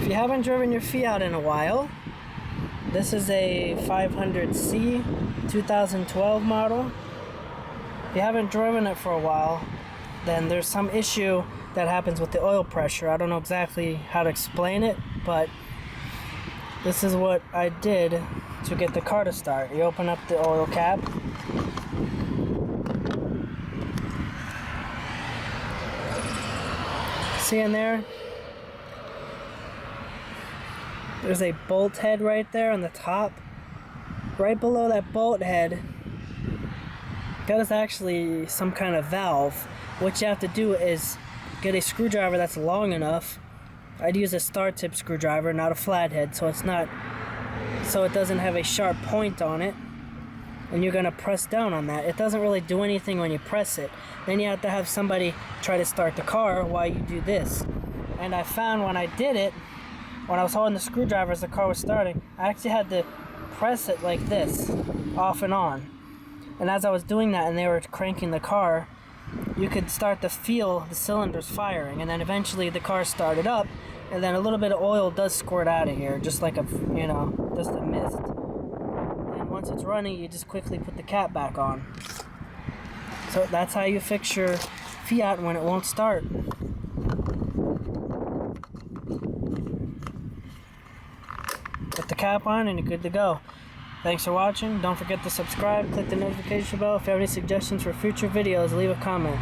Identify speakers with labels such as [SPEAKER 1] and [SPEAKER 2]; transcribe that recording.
[SPEAKER 1] If you haven't driven your Fiat in a while, this is a 500C 2012 model. If you haven't driven it for a while, then there's some issue that happens with the oil pressure. I don't know exactly how to explain it, but this is what I did to get the car to start. You open up the oil cap. See in there? There's a bolt head right there on the top. Right below that bolt head, that is actually some kind of valve. What you have to do is get a screwdriver that's long enough. I'd use a star tip screwdriver, not a flathead, so it doesn't have a sharp point on it. And you're gonna press down on that. It doesn't really do anything when you press it. Then you have to have somebody try to start the car while you do this. And I found when I did it, when I was holding the screwdriver as the car was starting, I actually had to press it like this, off and on. And as I was doing that and they were cranking the car, you could start to feel the cylinders firing, and then eventually the car started up, and then a little bit of oil does squirt out of here, just like just a mist. And once it's running, you just quickly put the cap back on. So that's how you fix your Fiat when it won't start. Put the cap on and you're good to go. Thanks for watching. Don't forget to subscribe, click the notification bell. If you have any suggestions for future videos, leave a comment.